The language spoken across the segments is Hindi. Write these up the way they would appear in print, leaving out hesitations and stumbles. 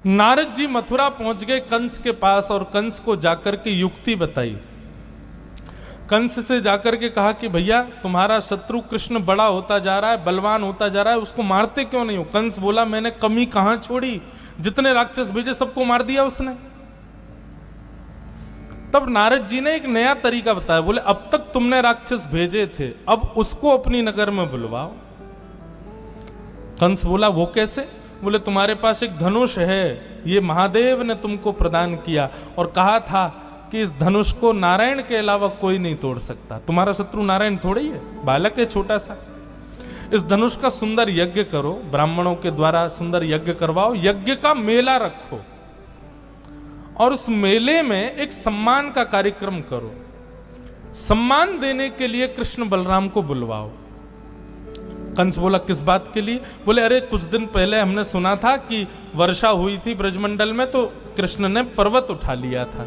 नारद जी मथुरा पहुंच गए कंस के पास और कंस को जाकर के युक्ति बताई। कंस से जाकर के कहा कि भैया तुम्हारा शत्रु कृष्ण बड़ा होता जा रहा है, बलवान होता जा रहा है, उसको मारते क्यों नहीं हो? कंस बोला मैंने कमी कहां छोड़ी, जितने राक्षस भेजे सबको मार दिया उसने। तब नारद जी ने एक नया तरीका बताया, बोले अब तक तुमने राक्षस भेजे थे, अब उसको अपनी नगर में बुलवाओ। कंस बोला वो कैसे? बोले तुम्हारे पास एक धनुष है, ये महादेव ने तुमको प्रदान किया और कहा था कि इस धनुष को नारायण के अलावा कोई नहीं तोड़ सकता। तुम्हारा शत्रु नारायण थोड़ी है, बालक है छोटा सा। इस धनुष का सुंदर यज्ञ करो, ब्राह्मणों के द्वारा सुंदर यज्ञ करवाओ, यज्ञ का मेला रखो और उस मेले में एक सम्मान का कार्यक्रम करो। सम्मान देने के लिए कृष्ण बलराम को बुलवाओ। कंस बोला किस बात के लिए? बोले अरे कुछ दिन पहले हमने सुना था कि वर्षा हुई थी ब्रजमंडल में, तो कृष्ण ने पर्वत उठा लिया था।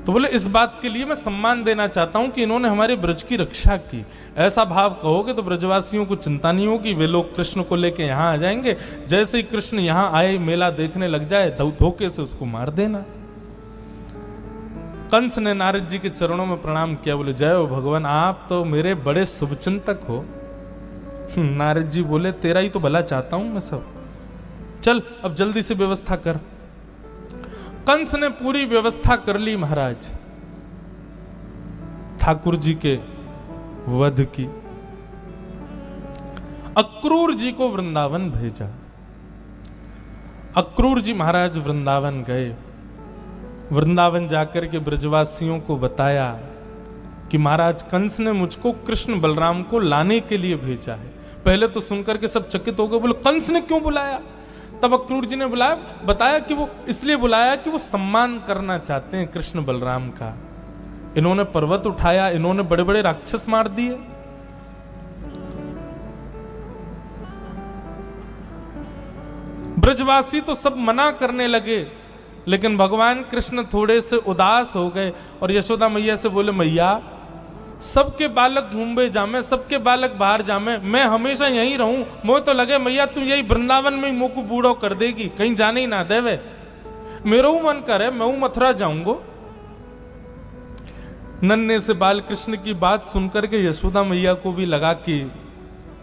तो बोले इस बात के लिए मैं सम्मान देना चाहता हूं कि इन्होंने हमारे ब्रज की रक्षा की। ऐसा भाव कहोगे तो ब्रजवासियों को चिंता नहीं होगी, वे लोग कृष्ण को लेके यहां आ जाएंगे। जैसे ही कृष्ण यहां आए, मेला देखने लग जाए, धोखे से उसको मार देना। कंस ने नारद जी के चरणों में प्रणाम किया, बोले जय हो भगवान, आप तो मेरे बड़े शुभचिंतक हो। नारद जी बोले तेरा ही तो भला चाहता हूं मैं सब, चल अब जल्दी से व्यवस्था कर। कंस ने पूरी व्यवस्था कर ली महाराज, ठाकुर जी के वध की। अक्रूर जी को वृंदावन भेजा। अक्रूर जी महाराज वृंदावन गए। वृंदावन जाकर के ब्रजवासियों को बताया कि महाराज कंस ने मुझको कृष्ण बलराम को लाने के लिए भेजा है। पहले तो सुनकर के सब चकित हो गए, बोले कंस ने क्यों बुलाया? तब अक्रूर जी ने बताया कि वो इसलिए बुलाया कि वो सम्मान करना चाहते हैं कृष्ण बलराम का। इन्होंने पर्वत उठाया, इन्होंने बड़े बड़े राक्षस मार दिए। ब्रजवासी तो सब मना करने लगे, लेकिन भगवान कृष्ण थोड़े से उदास हो गए और यशोदा मैया से बोले मैया सबके बालक मुंबई जामे, सबके बालक बाहर जामे, मैं हमेशा यहीं रहूं। मुझे तो लगे मैया तू यही वृंदावन में मुंह को बूढ़ो कर देगी, कहीं जाने ही ना देवे। मेरा मन करे मैं मथुरा जाऊंगो। नन्हे से बाल कृष्ण की बात सुनकर के यशोदा मैया को भी लगा कि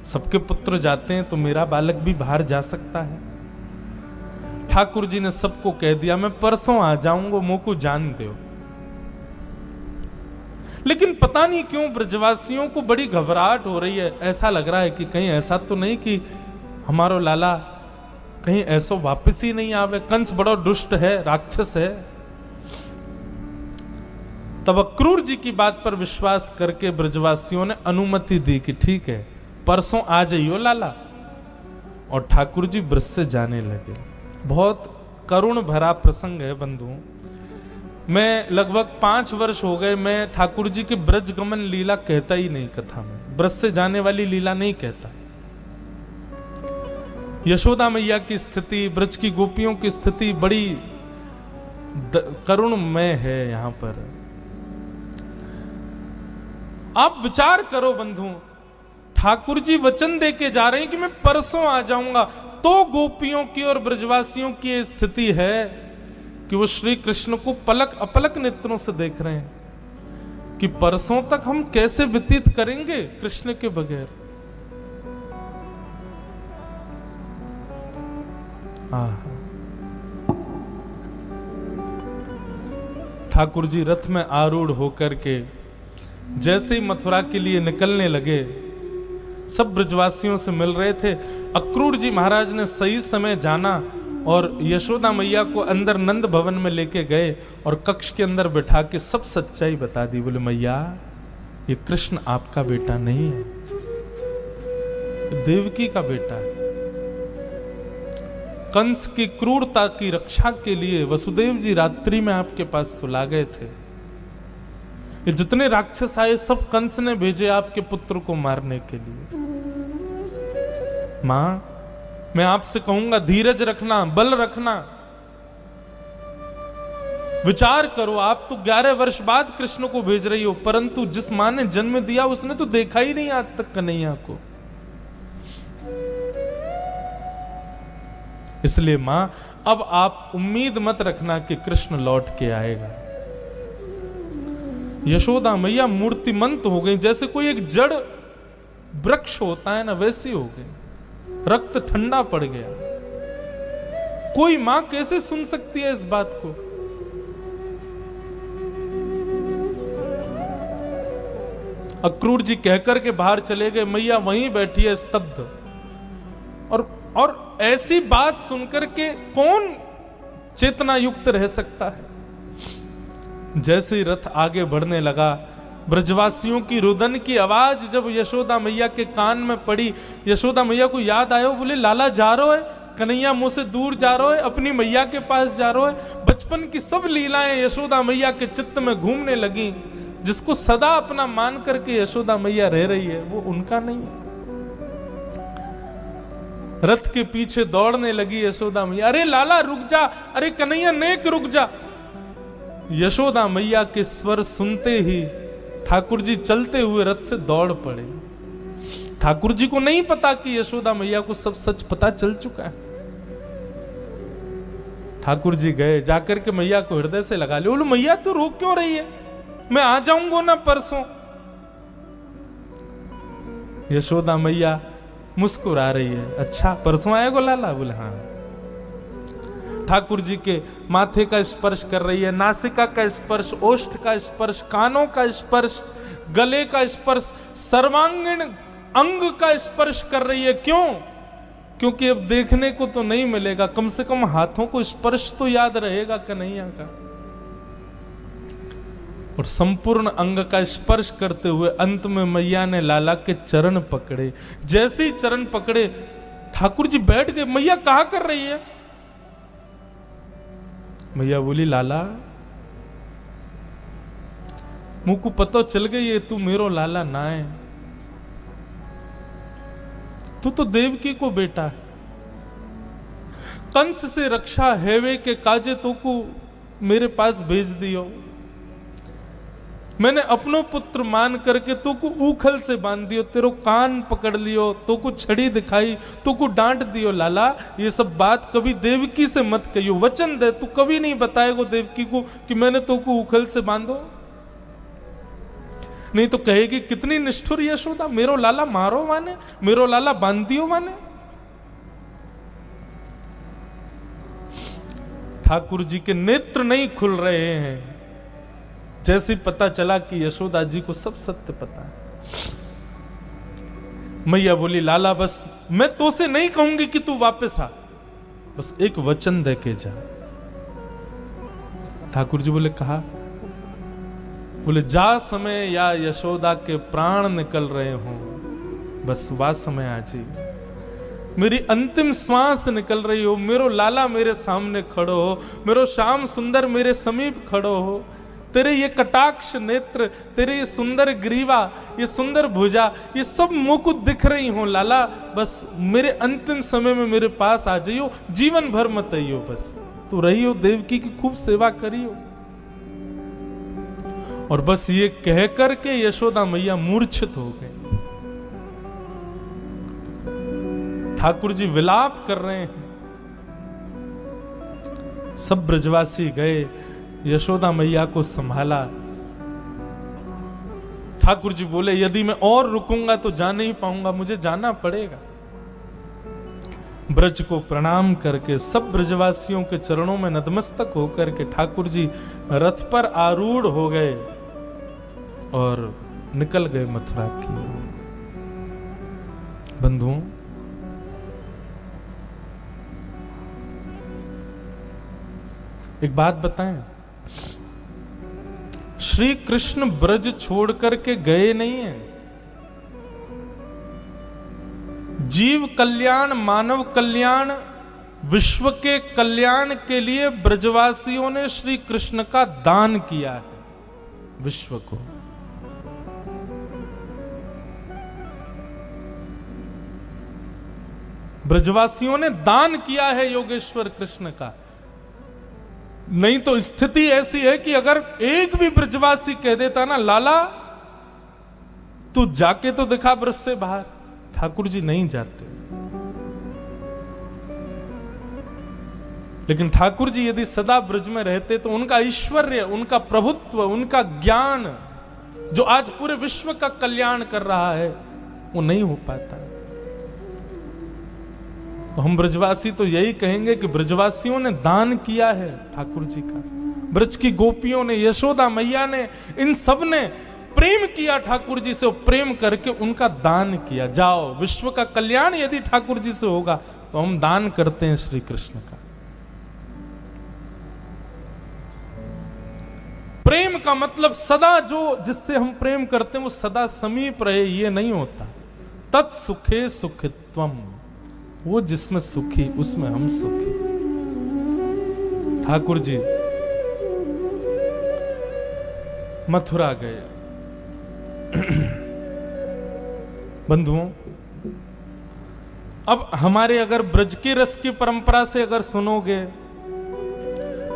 सबके पुत्र जाते हैं तो मेरा बालक भी बाहर जा सकता है। ठाकुर जी ने सबको कह दिया मैं परसों आ जाऊंगा, मुंह को जान दो। लेकिन पता नहीं क्यों ब्रजवासियों को बड़ी घबराहट हो रही है। ऐसा लग रहा है कि कहीं ऐसा तो नहीं कि हमारो लाला कहीं ऐसा वापस ही नहीं आवे, कंस बड़ा दुष्ट है, राक्षस है। तब अक्रूर जी की बात पर विश्वास करके ब्रजवासियों ने अनुमति दी कि ठीक है परसों आ जाइयो लाला। और ठाकुर जी ब्रज से जाने लगे। बहुत करुण भरा प्रसंग है बंधुओं। मैं लगभग 5 वर्ष हो गए मैं ठाकुर जी के ब्रज गमन लीला कहता ही नहीं कथा में, ब्रज से जाने वाली लीला नहीं कहता। यशोदा मैया की स्थिति, ब्रज की गोपियों की स्थिति बड़ी करुणमय है। यहां पर आप विचार करो बंधु, ठाकुर जी वचन दे के जा रहे हैं कि मैं परसों आ जाऊंगा, तो गोपियों की और ब्रजवासियों की ये स्थिति है कि वो श्री कृष्ण को पलक अपलक नेत्रों से देख रहे हैं कि परसों तक हम कैसे व्यतीत करेंगे कृष्ण के बगैर। ठाकुर जी रथ में आरूढ़ होकर के जैसे ही मथुरा के लिए निकलने लगे, सब ब्रजवासियों से मिल रहे थे। अक्रूर जी महाराज ने सही समय जाना और यशोदा मैया को अंदर नंद भवन में लेके गए और कक्ष के अंदर बैठा के सब सच्चाई बता दी। बोले मैया ये कृष्ण आपका बेटा नहीं है, देवकी का बेटा है। कंस की क्रूरता की रक्षा के लिए वसुदेव जी रात्रि में आपके पास सुला गए थे। ये जितने राक्षस आए सब कंस ने भेजे आपके पुत्र को मारने के लिए। मां मैं आपसे कहूंगा धीरज रखना, बल रखना। विचार करो, आप तो 11 वर्ष बाद कृष्ण को भेज रही हो, परंतु जिस मां ने जन्म दिया उसने तो देखा ही नहीं आज तक कन्हैया को। इसलिए मां अब आप उम्मीद मत रखना कि कृष्ण लौट के आएगा। यशोदा मैया मूर्तिमंत हो गई, जैसे कोई एक जड़ वृक्ष होता है ना, वैसी हो गई। रक्त ठंडा पड़ गया। कोई मां कैसे सुन सकती है इस बात को? अक्रूर जी कहकर के बाहर चले गए, मैया वहीं बैठी है स्तब्ध। और ऐसी बात सुनकर के कौन चेतना युक्त रह सकता है? जैसे ही रथ आगे बढ़ने लगा, ब्रजवासियों की रुदन की आवाज जब यशोदा मैया के कान में पड़ी, यशोदा मैया को याद आया। बोले लाला जा रहा है, कन्हैया मुंह से दूर जा रहा है, अपनी मैया के पास जा रहा है। बचपन की सब लीलाएं यशोदा मैया के चित्त में घूमने लगी। जिसको सदा अपना मान करके यशोदा मैया रह रही है, वो उनका नहीं है। रथ के पीछे दौड़ने लगी यशोदा मैया। अरे लाला रुक जा, अरे कन्हैया नेक रुक जा। यशोदा मैया के स्वर सुनते ही ठाकुर जी चलते हुए रथ से दौड़ पड़े। ठाकुर जी को नहीं पता कि यशोदा मैया को सब सच पता चल चुका है। ठाकुर जी गए, जाकर के मैया को हृदय से लगा लिया। बोलो मैया तू रो क्यों रही है, मैं आ जाऊंगा ना परसों। यशोदा मैया मुस्कुरा रही है। अच्छा परसों आएगा लाला? बोले हाँ। ठाकुर जी के माथे का स्पर्श कर रही है, नासिका का स्पर्श, ओष्ठ का स्पर्श, कानों का स्पर्श, गले का स्पर्श, सर्वांगीण अंग का स्पर्श कर रही है। क्यों? क्योंकि अब देखने को तो नहीं मिलेगा, कम से कम हाथों को स्पर्श तो याद रहेगा कन्हैया का। और संपूर्ण अंग का स्पर्श करते हुए अंत में मैया ने लाला के चरण पकड़े। जैसे ही चरण पकड़े ठाकुर जी बैठ गए। मैया कहा कर रही है? मैया बोली लाला मुझको पता चल गई है तू मेरो लाला ना है, तू तो देवकी को बेटा है। कंस से रक्षा हेवे के काजे तो को मेरे पास भेज दियो। मैंने अपनो पुत्र मान करके तो को उखल से बांध दियो, तेरो कान पकड़ लियो, तो को छड़ी दिखाई, तो को डांट दियो। लाला ये सब बात कभी देवकी से मत कहियो, वचन दे तू कभी नहीं बताएगो देवकी को कि मैंने तो को उखल से बांधो। नहीं तो कहेगी कितनी निष्ठुर यशोदा, मेरो लाला मारो माने, मेरो लाला बांध दियो माने। ठाकुर जी के नेत्र नहीं खुल रहे हैं। जैसे पता चला कि यशोदा जी को सब सत्य पता है। मैया बोली लाला बस मैं तो से नहीं कहूंगी कि तू वापस आ, बस एक वचन दे के जा। ठाकुर जी बोले कहा? बोले जा समय या यशोदा के प्राण निकल रहे हो, बस वह समय आ जी, मेरी अंतिम श्वास निकल रही हो, मेरो लाला मेरे सामने खड़ो हो, मेरो श्याम सुंदर मेरे समीप खड़ो हो, तेरे ये कटाक्ष नेत्र, तेरे ये सुंदर ग्रीवा, ये सुंदर भुजा, ये सब मुझको दिख रही हो लाला, बस मेरे अंतिम समय में मेरे पास आ जाइयो, जीवन भर मत आइयो, बस तू रहियो, देवकी की खूब सेवा करियो। और बस ये कह करके यशोदा मैया मूर्छित हो गए। ठाकुर जी विलाप कर रहे हैं। सब ब्रजवासी गए, यशोदा मैया को संभाला। ठाकुर जी बोले यदि मैं और रुकूंगा तो जा नहीं पाऊंगा, मुझे जाना पड़ेगा। ब्रज को प्रणाम करके सब ब्रजवासियों के चरणों में नतमस्तक होकर के ठाकुर जी रथ पर आरूढ़ हो गए और निकल गए मथुरा की। बंधुओं, एक बात बताएं, श्री कृष्ण ब्रज छोड़ करके गए नहीं हैं। जीव कल्याण, मानव कल्याण, विश्व के कल्याण के लिए ब्रजवासियों ने श्री कृष्ण का दान किया है विश्व को। ब्रजवासियों ने दान किया है योगेश्वर कृष्ण का। नहीं तो स्थिति ऐसी है कि अगर एक भी ब्रजवासी कह देता ना लाला तू जाके तो दिखा ब्रज से बाहर, ठाकुर जी नहीं जाते। लेकिन ठाकुर जी यदि सदा ब्रज में रहते तो उनका ऐश्वर्य, उनका प्रभुत्व, उनका ज्ञान जो आज पूरे विश्व का कल्याण कर रहा है वो नहीं हो पाता। तो हम ब्रजवासी तो यही कहेंगे कि ब्रजवासियों ने दान किया है ठाकुर जी का। ब्रज की गोपियों ने, यशोदा मैया ने, इन सब ने प्रेम किया ठाकुर जी से, प्रेम करके उनका दान किया। जाओ, विश्व का कल्याण यदि ठाकुर जी से होगा तो हम दान करते हैं श्री कृष्ण का। प्रेम का मतलब सदा जो जिससे हम प्रेम करते हैं वो सदा समीप रहे, ये नहीं होता। तत्सुखे सुखित्वम, वो जिसमें सुखी उसमें हम सुखी। ठाकुर जी मथुरा गए। बंधुओं, अब हमारे अगर ब्रज की रस की परंपरा से अगर सुनोगे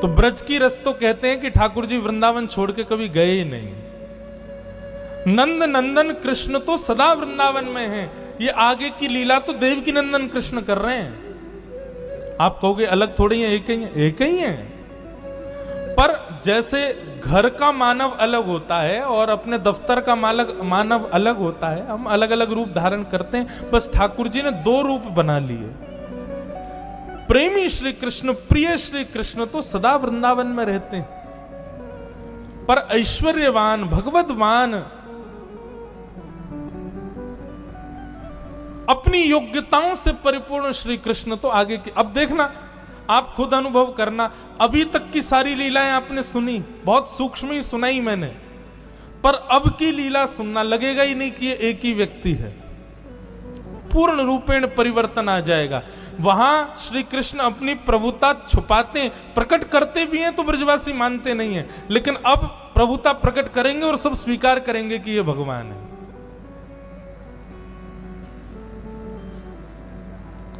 तो ब्रज की रस तो कहते हैं कि ठाकुर जी वृंदावन छोड़ के कभी गए ही नहीं। नंद नंदन कृष्ण तो सदा वृंदावन में हैं। ये आगे की लीला तो देवकी नंदन कृष्ण कर रहे हैं। आप कहोगे अलग थोड़ी है, एक ही है। एक ही है, पर जैसे घर का मानव अलग होता है और अपने दफ्तर का मानव अलग होता है, हम अलग अलग रूप धारण करते हैं। बस ठाकुर जी ने दो रूप बना लिए। प्रेमी श्री कृष्ण, प्रिय श्री कृष्ण तो सदा वृंदावन में रहते हैं, पर ऐश्वर्यवान, भगवतवान, अपनी योग्यताओं से परिपूर्ण श्री कृष्ण तो आगे की। अब देखना, आप खुद अनुभव करना, अभी तक की सारी लीलाएं आपने सुनी, बहुत सूक्ष्म ही सुनाई मैंने, पर अब की लीला सुनना लगेगा ही नहीं कि ये एक ही व्यक्ति है। पूर्ण रूपेण परिवर्तन आ जाएगा। वहां श्री कृष्ण अपनी प्रभुता छुपाते, प्रकट करते भी हैं तो ब्रजवासी मानते नहीं है, लेकिन अब प्रभुता प्रकट करेंगे और सब स्वीकार करेंगे कि ये भगवान है।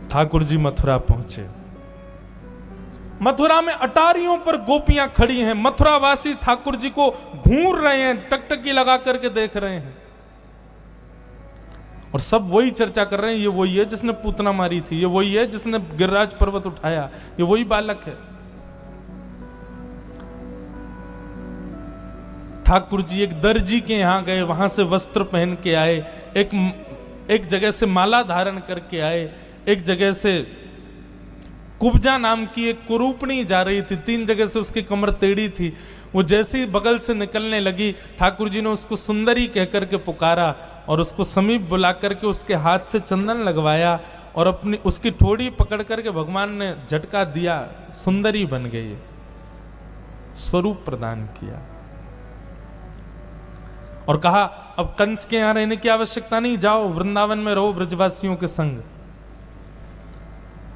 ठाकुर जी मथुरा पहुंचे। मथुरा में अटारियों पर गोपियां खड़ी हैं। मथुरावासी ठाकुर जी को घूर रहे हैं, टकटकी लगा करके देख रहे हैं, और सब वही चर्चा कर रहे हैं, ये वही है जिसने पूतना मारी थी, ये वही है जिसने गिरिराज पर्वत उठाया, ये वही बालक है। ठाकुर जी एक दर्जी के यहां गए, वहां से वस्त्र पहन के आए, एक जगह से माला धारण करके आए, एक जगह से कुब्जा नाम की एक कुरूपणी जा रही थी, 3 जगह से उसकी कमर टेढ़ी थी। वो जैसे ही बगल से निकलने लगी, ठाकुर जी ने उसको सुंदरी कहकर के पुकारा और उसको समीप बुला करके उसके हाथ से चंदन लगवाया और अपनी उसकी ठोड़ी पकड़ करके भगवान ने झटका दिया, सुंदरी बन गई, स्वरूप प्रदान किया और कहा अब कंस के यहां रहने की आवश्यकता नहीं, जाओ वृंदावन में रहो ब्रजवासियों के संग।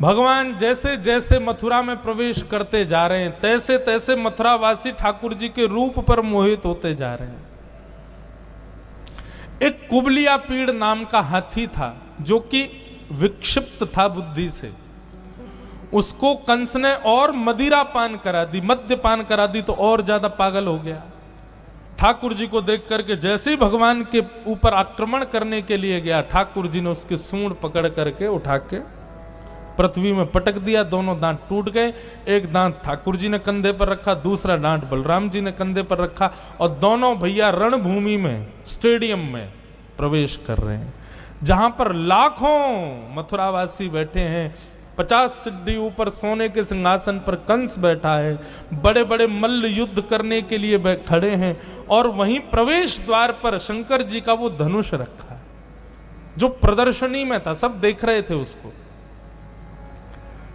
भगवान जैसे जैसे मथुरा में प्रवेश करते जा रहे हैं, तैसे तैसे मथुरावासी ठाकुर जी के रूप पर मोहित होते जा रहे हैं। एक कुबलिया पीड़ नाम का हाथी था जो कि विक्षिप्त था बुद्धि से, उसको कंस ने और मदिरा पान करा दी, मद्यपान करा दी तो और ज्यादा पागल हो गया। ठाकुर जी को देख करके जैसे ही भगवान के ऊपर आक्रमण करने के लिए गया, ठाकुर जी ने उसके सूंड पकड़ करके उठा के पृथ्वी में पटक दिया। दोनों दांत टूट गए। एक दांत ठाकुर जी ने कंधे पर रखा, दूसरा दांत बलराम जी ने कंधे पर रखा और दोनों भैया रणभूमि में, स्टेडियम में प्रवेश कर रहे हैं, जहां पर लाखों मथुरावासी बैठे हैं। 50 सिद्धि ऊपर सोने के सिंहासन पर कंस बैठा है, बड़े बड़े मल्ल युद्ध करने के लिए खड़े हैं और वहीं प्रवेश द्वार पर शंकर जी का वो धनुष रखा है जो प्रदर्शनी में था, सब देख रहे थे उसको।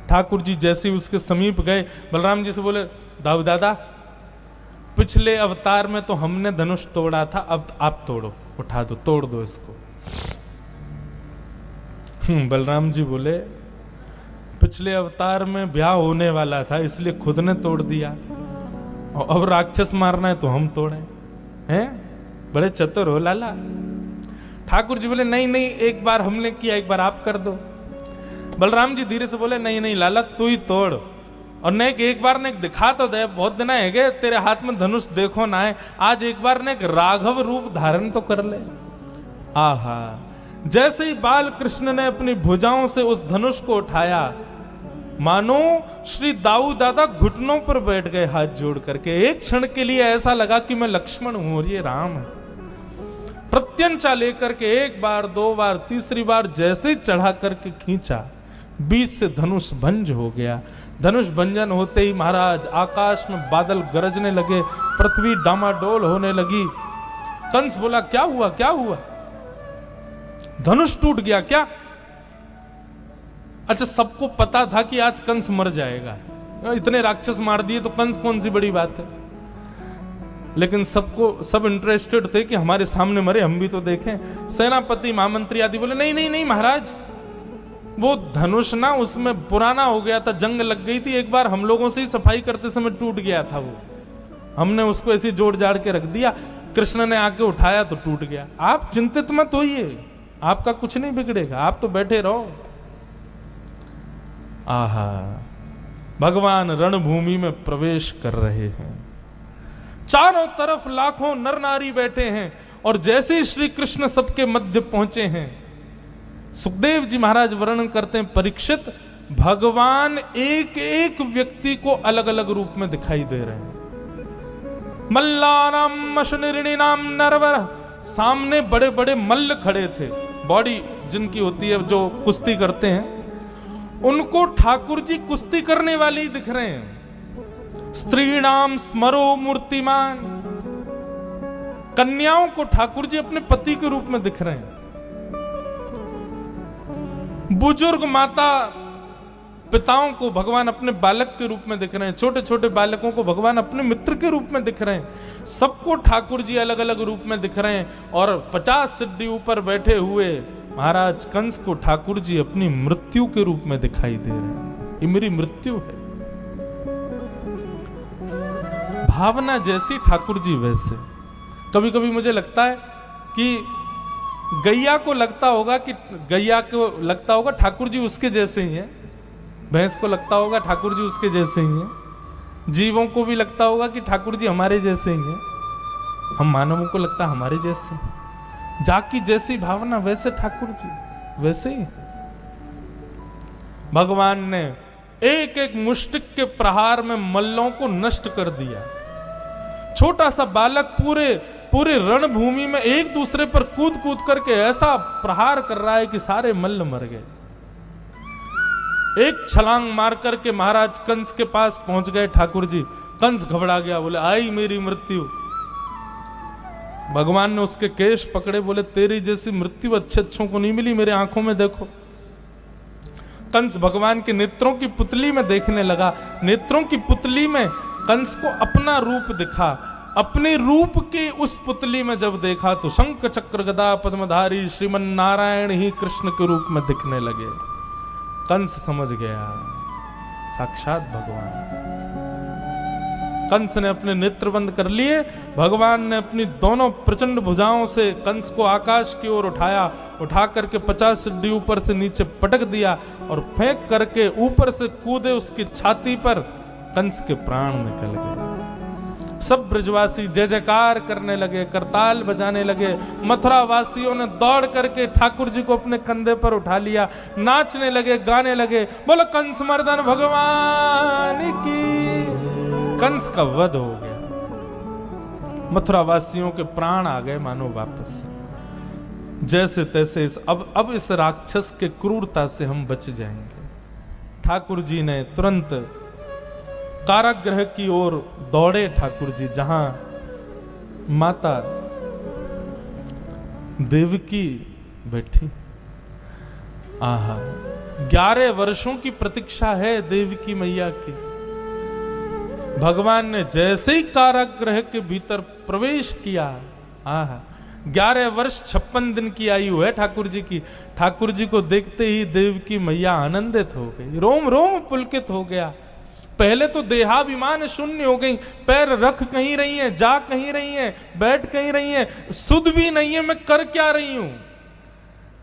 ठाकुर जी जैसे ही उसके समीप गए, बलराम जी से बोले, दाऊ दादा, पिछले अवतार में तो हमने धनुष तोड़ा था, अब आप तोड़ो, उठा दो, तोड़ दो इसको। बलराम जी बोले, पिछले अवतार में ब्याह होने वाला था इसलिए खुद ने तोड़ दिया, और अब राक्षस मारना है तो हम तोड़े हैं? बड़े चतुर हो लाला। ठाकुर जी बोले, नहीं नहीं, एक बार हमने किया, एक बार आप कर दो। बलराम जी धीरे से बोले, नहीं नहीं लाला, तू ही तोड़, और नहीं एक बार ने दिखा तो दे, बहुत दिन है गए तेरे हाथ में धनुष देखो ना है, आज एक बार ने एक राघव रूप धारण तो कर ले। आहा, जैसे ही बाल कृष्ण ने अपनी भुजाओं से उस धनुष को उठाया, मानो श्री दाऊ दादा घुटनों पर बैठ गए हाथ जोड़ करके। एक क्षण के लिए ऐसा लगा कि मैं लक्ष्मण हूं और ये राम है। प्रत्यंचा लेकर के एक बार, दो बार, तीसरी बार जैसे चढ़ा करके खींचा, बीच से धनुष भंज हो गया। धनुष भंजन होते ही महाराज आकाश में बादल गरजने लगे, पृथ्वी डामाडोल होने लगी। कंस बोला क्या हुआ, क्या हुआ? धनुष टूट गया क्या? अच्छा, सबको पता था कि आज कंस मर जाएगा, इतने राक्षस मार दिए तो कंस कौन सी बड़ी बात है। लेकिन सब इंटरेस्टेड थे कि हमारे सामने मरे, हम भी तो देखें। सेनापति, महामंत्री आदि बोले नहीं नहीं नहीं महाराज, वो धनुष ना उसमें पुराना हो गया था, जंग लग गई थी, एक बार हम लोगों से ही सफाई करते समय टूट गया था वो, हमने उसको ऐसे जोड़ जाड़ के रख दिया, कृष्ण ने आके उठाया तो टूट गया। आप चिंतित मत होइए, आपका कुछ नहीं बिगड़ेगा, आप तो बैठे रहो। आहा, भगवान रणभूमि में प्रवेश कर रहे हैं, चारों तरफ लाखों नर नारी बैठे हैं, और जैसे ही श्री कृष्ण सबके मध्य पहुंचे हैं, सुखदेव जी महाराज वर्णन करते हैं, परीक्षित भगवान एक एक व्यक्ति को अलग अलग रूप में दिखाई दे रहे हैं। मल्लानाम मशनिर्णिनाम नरवर, सामने बड़े बड़े मल्ल खड़े थे, बॉडी जिनकी होती है, जो कुश्ती करते हैं, उनको ठाकुर जी कुश्ती करने वाले ही दिख रहे हैं। स्त्रीणाम स्मरो मूर्तिमान, कन्याओं को ठाकुर जी अपने पति के रूप में दिख रहे हैं। बुजुर्ग माता पिताओं को भगवान अपने बालक के रूप में दिख रहे हैं, छोटे छोटे बालकों को भगवान अपने मित्र के रूप में दिख रहे हैं। सबको ठाकुर जी अलग अलग रूप में दिख रहे हैं। और 50 सिद्धि ऊपर बैठे हुए महाराज कंस को ठाकुर जी अपनी मृत्यु के रूप में दिखाई दे रहे हैं। ये मेरी मृत्यु है। भावना जैसी ठाकुर जी वैसे। कभी कभी मुझे लगता है कि गैया को लगता होगा ठाकुर जी उसके जैसे ही है, भैंस को लगता होगा ठाकुर जी उसके जैसे ही है, जीवों को भी लगता होगा कि ठाकुर जी हमारे जैसे ही हैं, हम मानवों को लगता है हमारे जैसे। जाकी जैसी भावना वैसे ठाकुर जी वैसे ही। भगवान ने एक एक मुष्टिक के प्रहार में मल्लों को नष्ट कर दिया। छोटा सा बालक पूरे रणभूमि में एक दूसरे पर कूद कूद करके ऐसा प्रहार कर रहा है कि सारे मल्ल मर गए। एक छलांग मार करके महाराज कंस के पास पहुंच गए ठाकुर जी। कंस घबरा गया, बोले आई मेरी मृत्यु। भगवान ने उसके केश पकड़े, बोले तेरी जैसी मृत्यु अच्छों को नहीं मिली, मेरे आंखों में देखो। कंस भगवान के नेत्रों की पुतली में देखने लगा। नेत्रों की पुतली में कंस को अपना रूप दिखा। अपने रूप की उस पुतली में जब देखा तो शंख चक्र गदा पद्मधारी श्रीमन नारायण ही कृष्ण के रूप में दिखने लगे। कंस समझ गया साक्षात भगवान। कंस ने अपने नेत्र बंद कर लिए। भगवान ने अपनी दोनों प्रचंड भुजाओं से कंस को आकाश की ओर उठाया, उठा करके 50 सिद्धि ऊपर से नीचे पटक दिया और फेंक करके ऊपर से कूदे उसकी छाती पर। कंस के प्राण निकल गए। सब ब्रजवासी जय जयकार करने लगे, करताल बजाने लगे। मथुरा वासियों ने दौड़ करके ठाकुर जी को अपने कंधे पर उठा लिया, नाचने लगे, गाने लगे, बोलो कंस मर्दन भगवान की। कंस का वध हो गया। मथुरा वासियों के प्राण आ गए मानो वापस। जैसे तैसे अब इस राक्षस के क्रूरता से हम बच जाएंगे। ठाकुर जी ने तुरंत कारागृह की ओर दौड़े। ठाकुर जी जहां माता देवकी बैठी। आहा, 11 वर्षों की प्रतीक्षा है देवकी मैया की। भगवान ने जैसे ही कारागृह के भीतर प्रवेश किया, आहा, 11 वर्ष 56 दिन की आयु है ठाकुर जी की। ठाकुर जी को देखते ही देवकी मैया आनंदित हो गई, रोम रोम पुलकित हो गया। पहले तो देहाभिमान शून्य हो गई, पैर रख कहीं रही हैं, जा कहीं रही हैं, बैठ कहीं रही हैं, सुध भी नहीं है मैं कर क्या रही हूं।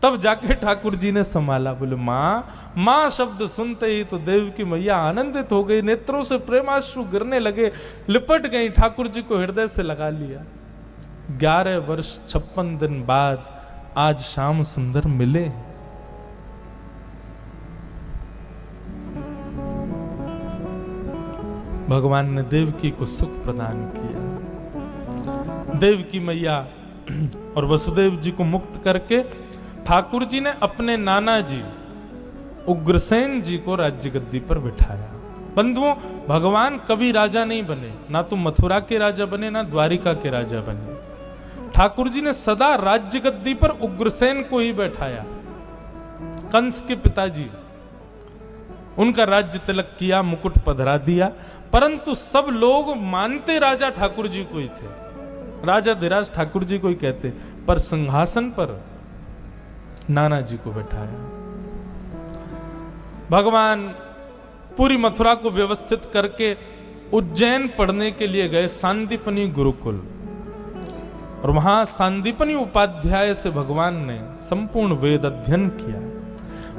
तब जाके ठाकुर जी ने संभाला, बोले माँ। माँ शब्द सुनते ही तो देवकी मैया आनंदित हो गई, नेत्रों से प्रेमाश्रु गिरने लगे, लिपट गई, ठाकुर जी को हृदय से लगा लिया। 11 वर्ष 56 दिन बाद आज श्याम सुंदर मिले। भगवान ने देवकी को सुख प्रदान किया। देवकी मैया और वसुदेव जी को मुक्त करके ठाकुर जी ने अपने नाना जी उग्रसेन जी को राज्य गद्दी पर बिठाया। बंधुओं, भगवान कभी राजा नहीं बने, ना तो मथुरा के राजा बने ना द्वारिका के राजा बने। ठाकुर जी ने सदा राज्य गद्दी पर उग्रसेन को ही बैठाया। कंस के पिताजी, उनका राज्य तिलक किया, मुकुट पधरा दिया, परंतु सब लोग मानते राजा ठाकुर जी को ही थे। राजा धीराज ठाकुर जी को ही कहते, पर सिंहासन पर नाना जी को बैठाया। भगवान पूरी मथुरा को व्यवस्थित करके उज्जैन पढ़ने के लिए गए, सांदीपनी गुरुकुल, और वहां सांदीपनी उपाध्याय से भगवान ने संपूर्ण वेद अध्ययन किया।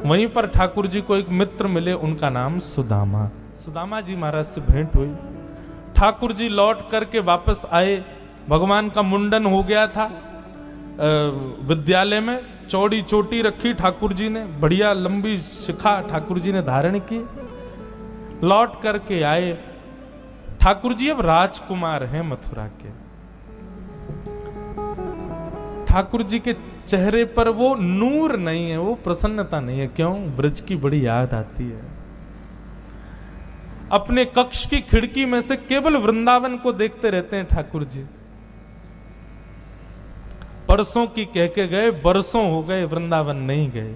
वहीं पर ठाकुर जी को एक मित्र मिले, उनका नाम सुदामा। सुदामा जी महाराज से भेंट हुई। ठाकुर जी लौट करके वापस आए। भगवान का मुंडन हो गया था विद्यालय में, चौड़ी चोटी रखी ठाकुर जी ने, बढ़िया लंबी शिखा ठाकुर जी ने धारण की। लौट करके आए। ठाकुर जी अब राजकुमार हैं मथुरा के। ठाकुर जी के चेहरे पर वो नूर नहीं है, वो प्रसन्नता नहीं है। क्यों? ब्रज की बड़ी याद आती है। अपने कक्ष की खिड़की में से केवल वृंदावन को देखते रहते हैं ठाकुर जी। परसों की कह के गए, बरसों हो गए, वृंदावन नहीं गए।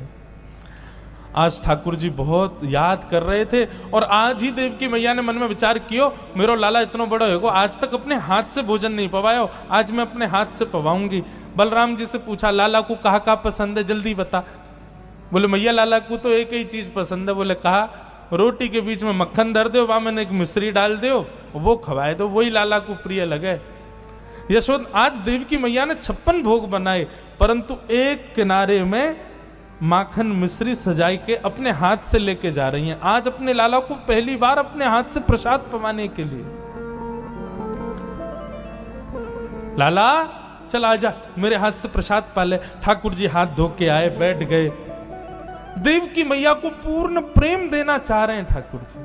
आज ठाकुर जी बहुत याद कर रहे थे, और आज ही देवकी मैया ने मन में विचार कियो, मेरो लाला इतना बड़ा होगा, आज तक अपने हाथ से भोजन नहीं पवायो, आज मैं अपने हाथ से पवाऊंगी। बलराम जी से पूछा, लाला को कहा पसंद है, जल्दी बता। बोले मैया लाला को तो एक ही चीज पसंद है। बोले कहा? रोटी के बीच में मक्खन धर दो, वहां मैंने एक मिश्री डाल दो, वो खवाए दो, वही लाला को प्रिय लगे। यशोद, आज देवकी मैया ने 56 भोग बनाए, परंतु एक किनारे में माखन मिश्री सजाई के अपने हाथ से लेके जा रही हैं। आज अपने लाला को पहली बार अपने हाथ से प्रसाद पवाने के लिए। लाला चल आजा, मेरे हाथ से प्रसाद पाले। ठाकुर जी हाथ धो के आए, बैठ गए। देवकी मैया को पूर्ण प्रेम देना चाह रहे हैं ठाकुर जी।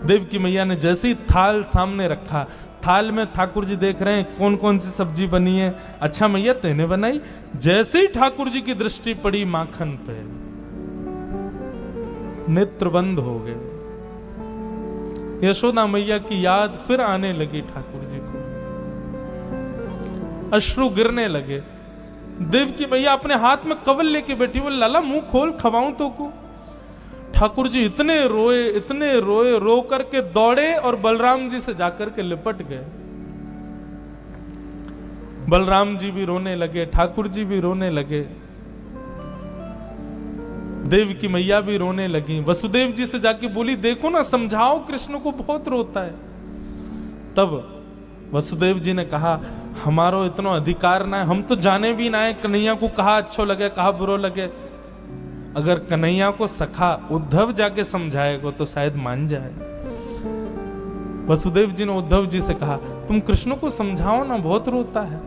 देवकी मैया ने जैसे ही थाल सामने रखा, थाल में ठाकुर जी देख रहे हैं कौन कौन सी सब्जी बनी है। अच्छा मैया तेने बनाई? जैसे ही ठाकुर जी की दृष्टि पड़ी माखन पे, नेत्र बंद हो गए। यशोदा मैया की याद फिर आने लगी ठाकुर जी को, अश्रु गिरने लगे। देवकी मैया अपने हाथ में कवल लेके बैठी, बोले लाला मुंह खोल, खवाऊं तो को। ठाकुर जी इतने रोए, रो करके दौड़े और बलराम जी से जाकर के लिपट गए। बलराम जी भी रोने लगे, ठाकुर जी भी रोने लगे, देवकी मैया भी रोने लगी। वसुदेव जी से जाके बोली, देखो ना, समझाओ कृष्ण को, बहुत रोता है। तब वसुदेव जी ने कहा, हमारो इतना अधिकार ना है, हम तो जाने भी ना है कन्हैया को कहा अच्छो लगे कहा बुरो लगे। अगर कन्हैया को सखा उद्धव जाके समझाएगा तो शायद मान जाए। वसुदेव जी ने उद्धव जी से कहा, तुम कृष्ण को समझाओ ना, बहुत रोता है।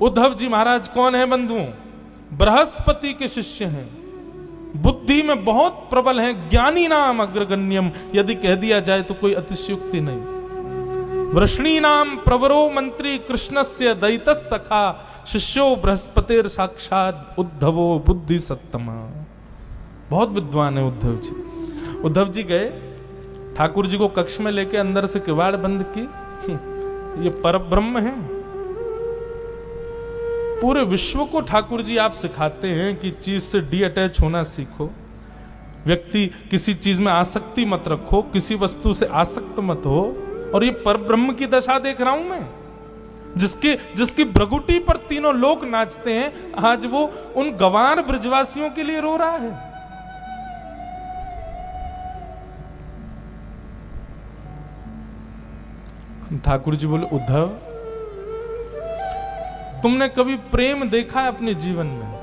उद्धव जी महाराज कौन है बंधुओं? बृहस्पति के शिष्य हैं, बुद्धि में बहुत प्रबल हैं, ज्ञानी नाम अग्रगण्यम, यदि कह दिया जाए तो कोई अतिशयोक्ति नहीं। वृष्णी नाम प्रवरो मंत्री कृष्णस्य दैतस सखा, शिष्यो बृहस्पतिर साक्षात उद्धवो बुद्धि सत्तमा। बहुत विद्वान है उद्धव जी। उद्धव जी गए, ठाकुर जी को कक्ष में लेके अंदर से किवाड़ बंद की। ये परब्रह्म है। पूरे विश्व को ठाकुर जी आप सिखाते हैं कि चीज से डी अटैच होना सीखो, व्यक्ति किसी चीज में आसक्ति मत रखो, किसी वस्तु से आसक्त मत हो। और ये परब्रह्म की दशा देख रहा हूं मैं, जिसकी भ्रगुटी पर तीनों लोग नाचते हैं, आज वो उन गंवार ब्रजवासियों के लिए रो रहा है। ठाकुर जी बोले, उद्धव तुमने कभी प्रेम देखा है अपने जीवन में?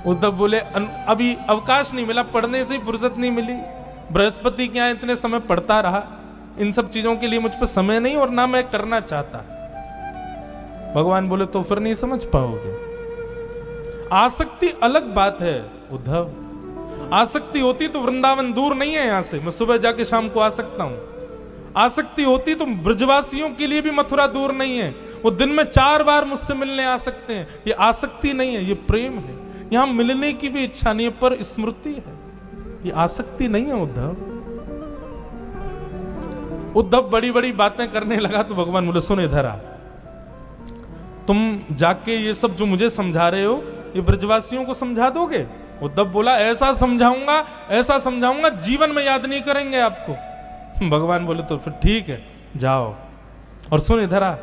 उद्धव बोले, अभी अवकाश नहीं मिला, पढ़ने से ही फुर्सत नहीं मिली। बृहस्पति के यहाँ इतने समय पढ़ता रहा, इन सब चीजों के लिए मुझ पर समय नहीं और ना मैं करना चाहता। भगवान बोले, तो फिर नहीं समझ पाओगे। आसक्ति अलग बात है उद्धव, आसक्ति होती तो वृंदावन दूर नहीं है यहां से, मैं सुबह जाके शाम को आ सकता हूं। आसक्ति होती तो ब्रजवासियों के लिए भी मथुरा दूर नहीं है, वो दिन में 4 बार मुझसे मिलने आ सकते हैं। ये आसक्ति नहीं है, ये प्रेम है। यहां मिलने की भी इच्छा नहीं है, पर स्मृति है, ये आसक्ति नहीं है। उद्धव बड़ी बड़ी बातें करने लगा तो भगवान बोले सुन इधर आ, तुम जाके ये सब जो मुझे समझा रहे हो ये ब्रजवासियों को समझा दोगे? उद्धव बोला ऐसा समझाऊंगा जीवन में याद नहीं करेंगे आपको। भगवान बोले तो फिर ठीक है जाओ। और सुन इधर आ,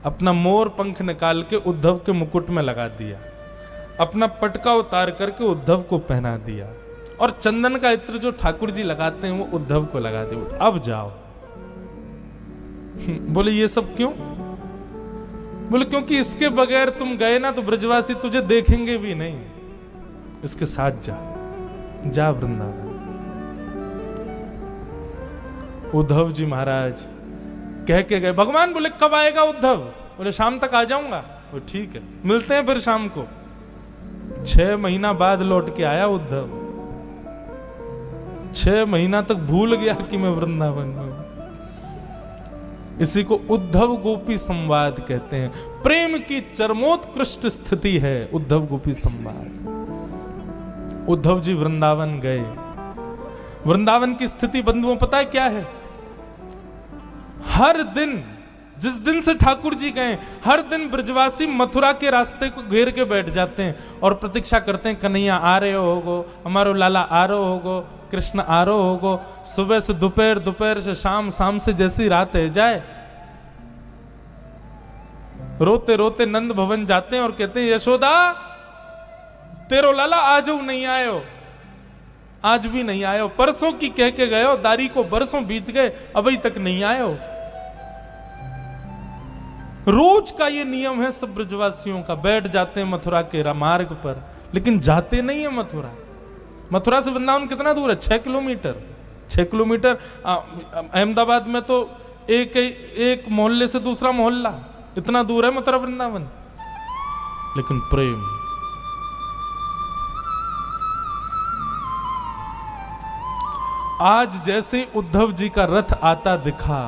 अपना मोर पंख निकाल के उद्धव के मुकुट में लगा दिया, अपना पटका उतार करके उद्धव को पहना दिया, और चंदन का इत्र जो ठाकुर जी लगाते हैं वो उद्धव को लगा दिया। अब जाओ। बोले ये सब क्यों? बोले क्योंकि इसके बगैर तुम गए ना तो ब्रजवासी तुझे देखेंगे भी नहीं, इसके साथ जा वृंदावन। उद्धव जी महाराज कह के गए। भगवान बोले कब आएगा उद्धव? बोले शाम तक आ जाऊंगा। वो ठीक है, मिलते हैं फिर शाम को। 6 महीना बाद लौट के आया उद्धव। 6 महीना तक भूल गया कि मैं वृंदावन में हूं। इसी को उद्धव गोपी संवाद कहते हैं। प्रेम की चरमोत्कृष्ट स्थिति है उद्धव गोपी संवाद। उद्धव जी वृंदावन गए। वृंदावन की स्थिति बंधुओं पता है क्या है? हर दिन, जिस दिन से ठाकुर जी गए, हर दिन ब्रजवासी मथुरा के रास्ते को घेर के बैठ जाते हैं और प्रतीक्षा करते हैं कन्हैया आ रहे होगो, हमारो लाला आ रहे होगो, कृष्ण आ रहे होगो। सुबह से दोपहर, दोपहर से शाम, शाम से जैसी रात है जाए। रोते रोते नंद भवन जाते हैं और कहते हैं यशोदा तेरो लाला आज नहीं आयो, आज भी नहीं आयो। परसों की कह के गए हो, दारी को बरसों बीत गए अभी तक नहीं आयो। रोज का ये नियम है सब ब्रजवासियों का। बैठ जाते हैं मथुरा के मार्ग पर, लेकिन जाते नहीं है मथुरा। मथुरा से वृंदावन कितना दूर है? 6 किलोमीटर। 6 किलोमीटर। अहमदाबाद में तो एक मोहल्ले से दूसरा मोहल्ला, इतना दूर है मथुरा वृंदावन। लेकिन प्रेम, आज जैसे उद्धव जी का रथ आता दिखा,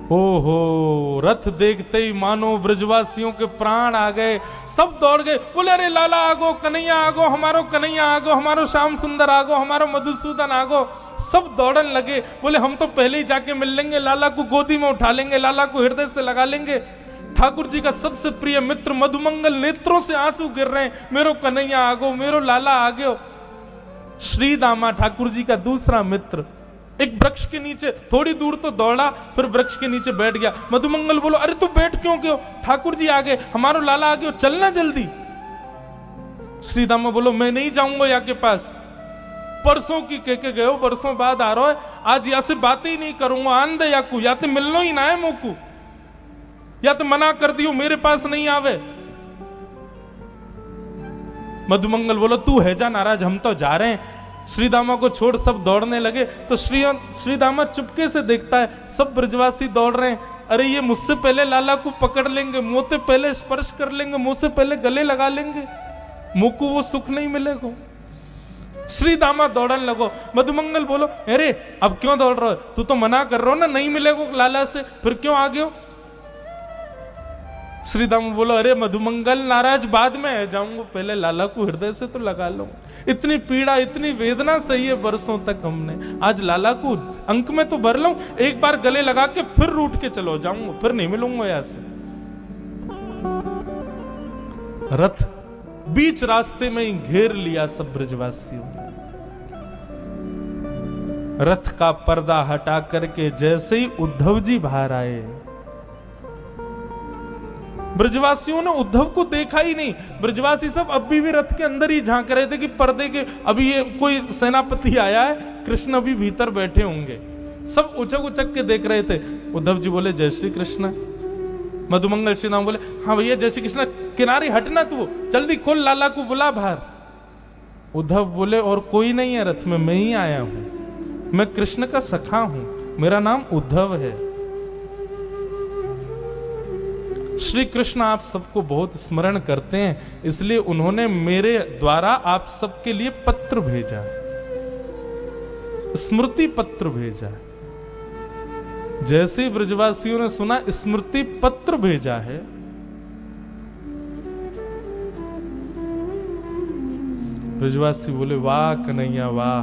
ओहो, रथ देखते ही मानो ब्रजवासियों के प्राण आ गए। सब दौड़ गए, बोले अरे लाला आगो, कन्हैया आगो, हमारो कन्हैया आगो, हमारो श्याम सुंदर आगो, हमारो मधुसूदन आगो। सब दौड़न लगे, बोले हम तो पहले ही जाके मिल लेंगे, लाला को गोदी में उठा लेंगे, लाला को हृदय से लगा लेंगे। ठाकुर जी का सबसे प्रिय मित्र मधुमंगल नेत्रों से आंसू गिर रहे हैं, मेरो कन्हैया आगो, मेरो लाला आ गयो। श्री दामा ठाकुर जी का दूसरा मित्र एक वृक्ष के नीचे थोड़ी दूर तो दौड़ा, फिर वृक्ष के नीचे बैठ गया। मधुमंगल बोलो अरे तू बैठ क्यों गयो? ठाकुर जी आ गए, हमारो लाला आ गयो, चलना जल्दी। श्री दामा बोलो मैं नहीं जाऊंगा यहाँ के पास, परसों की कह के गयो, परसों बाद आ रहा है, आज यहाँ से बातें ही नहीं करूंगा। आन दे याकू, या तो मिलनो ही ना है मोकू, या तो मना कर दियो मेरे पास नहीं आवे। मधुमंगल बोलो तू है जा नाराज, हम तो जा रहे हैं। श्री दामा को छोड़ सब दौड़ने लगे तो श्री दामा चुपके से देखता है सब ब्रजवासी दौड़ रहे हैं। अरे ये मुझसे पहले लाला को पकड़ लेंगे, मुंह से पहले स्पर्श कर लेंगे, मुंह से पहले गले लगा लेंगे, मुंह को वो सुख नहीं मिलेगा। श्री दामा दौड़ने लगो। मधुमंगल बोलो अरे अब क्यों दौड़ रहे हो? तू तो मना कर रहा हो ना, नहीं मिलेगा लाला से, फिर क्यों आ गए? श्री दामा बोलो अरे मधुमंगल नाराज बाद में आ जाऊंगा, पहले लाला को हृदय से तो लगा लो। इतनी पीड़ा, इतनी वेदना सही है बरसों तक हमने, आज लाला को अंक में तो भर लूं, एक बार गले लगा के फिर रूठ के चलो जाऊंगा, फिर नहीं मिलूंगा यहां से। रथ बीच रास्ते में ही घेर लिया सब ब्रजवासियों ने। रथ का पर्दा हटा करके जैसे ही उद्धव जी बाहर आए, ब्रजवासियों ने उद्धव को देखा ही नहीं। ब्रजवासी सब अभी भी रथ के अंदर ही झांक रहे थे कि पर्दे के अभी ये कोई सेनापति आया है, कृष्ण अभी भीतर बैठे होंगे। सब उचक उचक के देख रहे थे। उद्धव जी बोले जय श्री कृष्ण। मधुमंगल श्री राम बोले हाँ भैया जय श्री कृष्ण, किनारे हटना तू, जल्दी खोल, लाला को बुला बाहर। उद्धव बोले और कोई नहीं है रथ में, मैं ही आया हूं, मैं कृष्ण का सखा हूं, मेरा नाम उद्धव है। श्री कृष्ण आप सबको बहुत स्मरण करते हैं, इसलिए उन्होंने मेरे द्वारा आप सबके लिए पत्र भेजा, स्मृति पत्र भेजा। जैसे ब्रजवासियों ने सुना स्मृति पत्र भेजा है, ब्रजवासी बोले वाह कन्हैया वाह,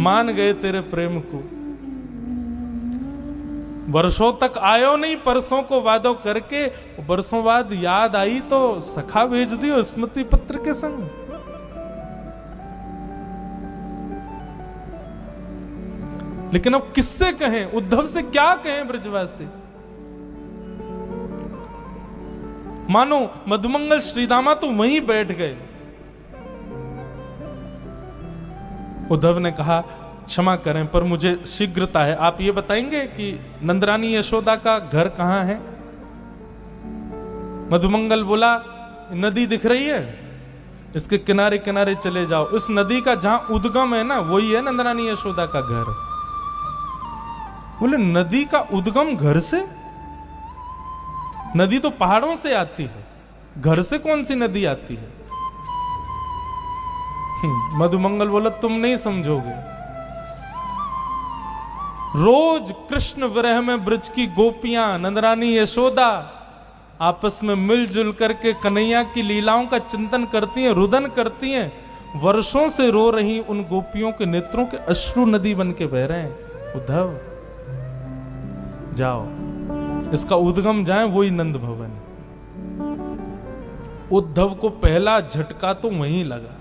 मान गए तेरे प्रेम को। वर्षों तक आयो नहीं, परसों को वादो करके, वर्षों बाद याद आई तो सखा भेज दियो स्मृति पत्र के संग। लेकिन अब किससे कहें, उद्धव से क्या कहें ब्रजवासी? मानो मधुमंगल श्रीदामा तो वहीं बैठ गए। उद्धव ने कहा क्षमा करें पर मुझे शीघ्रता है, आप ये बताएंगे कि नंदरानी यशोदा का घर कहां है? मधुमंगल बोला नदी दिख रही है, इसके किनारे किनारे चले जाओ, इस नदी का जहां उद्गम है ना वही है नंदरानी यशोदा का घर। बोले नदी का उद्गम घर से? नदी तो पहाड़ों से आती है, घर से कौन सी नदी आती है? मधुमंगल बोला तुम नहीं समझोगे। रोज कृष्ण विरह में ब्रज की गोपियां नंदरानी यशोदा आपस में मिलजुल करके कन्हैया की लीलाओं का चिंतन करती हैं, रुदन करती हैं। वर्षों से रो रही उन गोपियों के नेत्रों के अश्रु नदी बन के बह रहे हैं। उद्धव जाओ, इसका उद्गम जाए वही नंद भवन। उद्धव को पहला झटका तो वहीं लगा।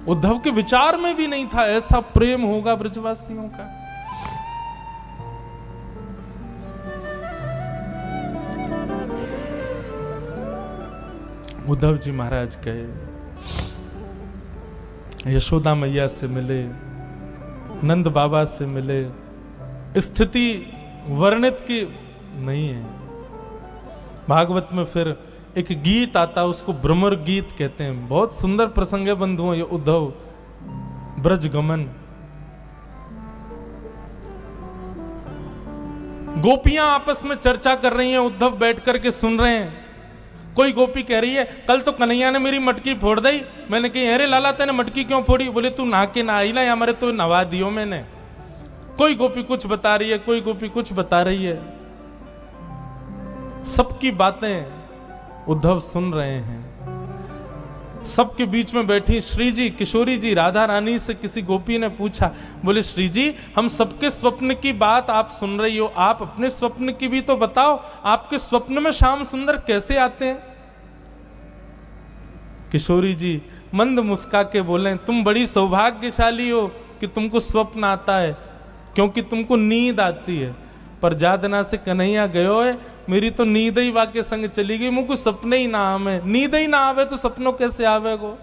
उद्धव के विचार में भी नहीं था ऐसा प्रेम होगा ब्रजवासियों का। उद्धव जी महाराज गए, यशोदा मैया से मिले, नंद बाबा से मिले। स्थिति वर्णित की नहीं है। भागवत में फिर एक गीत आता, उसको भ्रमर गीत कहते हैं। बहुत सुंदर प्रसंग है बंधुओं ये उद्धव ब्रज गमन। गोपियां आपस में चर्चा कर रही हैं, उद्धव बैठ करके सुन रहे हैं। कोई गोपी कह रही है कल तो कन्हैया ने मेरी मटकी फोड़ दी। मैंने कही अरे लाला तेने मटकी क्यों फोड़ी? बोले तू नहा के ना आई ना, या मेरे तो नवा दियो मैंने। कोई गोपी कुछ बता रही है, कोई गोपी कुछ बता रही है। सबकी बातें उद्धव सुन रहे हैं। सबके बीच में बैठी श्री जी, किशोरी जी, राधा रानी से किसी गोपी ने पूछा, बोले श्री जी हम सबके स्वप्न की बात आप सुन रही हो, आप अपने स्वप्न की भी तो बताओ, आपके स्वप्न में श्याम सुंदर कैसे आते हैं? किशोरी जी मंद मुस्का के बोले तुम बड़ी सौभाग्यशाली हो कि तुमको स्वप्न आता है, क्योंकि तुमको नींद आती है। पर जादना से कन्हैया गयो है, मेरी तो नींद ही वाके संग चली गई, मुझको सपने ही ना आवे। नींद ही ना आवे तो सपनों कैसे आवेगो,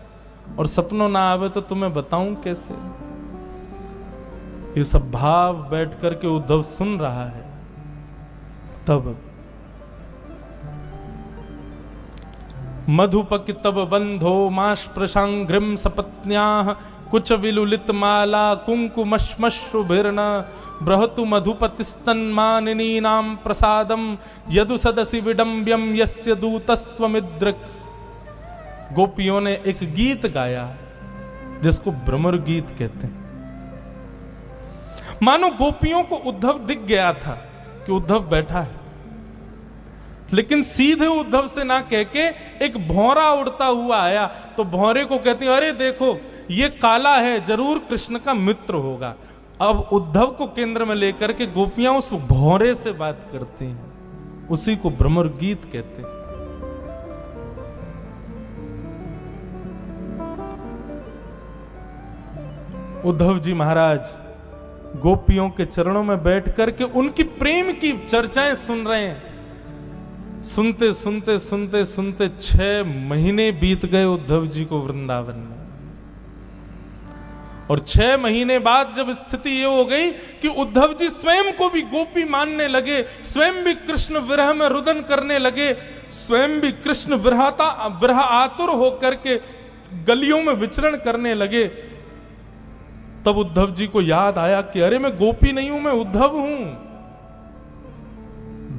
और सपनों ना आवे तो तुम्हें बताऊं कैसे? ये सब भाव बैठ करके उद्धव सुन रहा है। तब मधुपक तब बंधो माश प्रशांग्रिम सपत्न्याः कुछ विलुलित माला कुंकुमश्मश्रुभिर्न बृहतु मधुपतिस्तन्मानिनी नाम प्रसादम यदु सदसि विडंब्यम यस्य दूतस्त्वमिद्रक। गोपियों ने एक गीत गाया जिसको भ्रमर गीत कहते हैं। मानो गोपियों को उद्धव दिख गया था कि उद्धव बैठा है, लेकिन सीधे उद्धव से ना कह के एक भौरा उड़ता हुआ आया। तो भौरे को कहती है अरे देखो ये काला है, जरूर कृष्ण का मित्र होगा। अब उद्धव को केंद्र में लेकर के गोपियां उस भौरे से बात करती हैं, उसी को भ्रमर गीत कहते हैं। उद्धव जी महाराज गोपियों के चरणों में बैठ करके उनकी प्रेम की चर्चाएं सुन रहे हैं। सुनते सुनते सुनते सुनते 6 महीने बीत गए उद्धव जी को वृंदावन में। और 6 महीने बाद जब स्थिति ये हो गई कि उद्धव जी स्वयं को भी गोपी मानने लगे, स्वयं भी कृष्ण विरह में रुदन करने लगे, स्वयं भी कृष्ण विरह आतुर होकर के गलियों में विचरण करने लगे, तब उद्धव जी को याद आया कि अरे मैं गोपी नहीं हूं, मैं उद्धव हूं।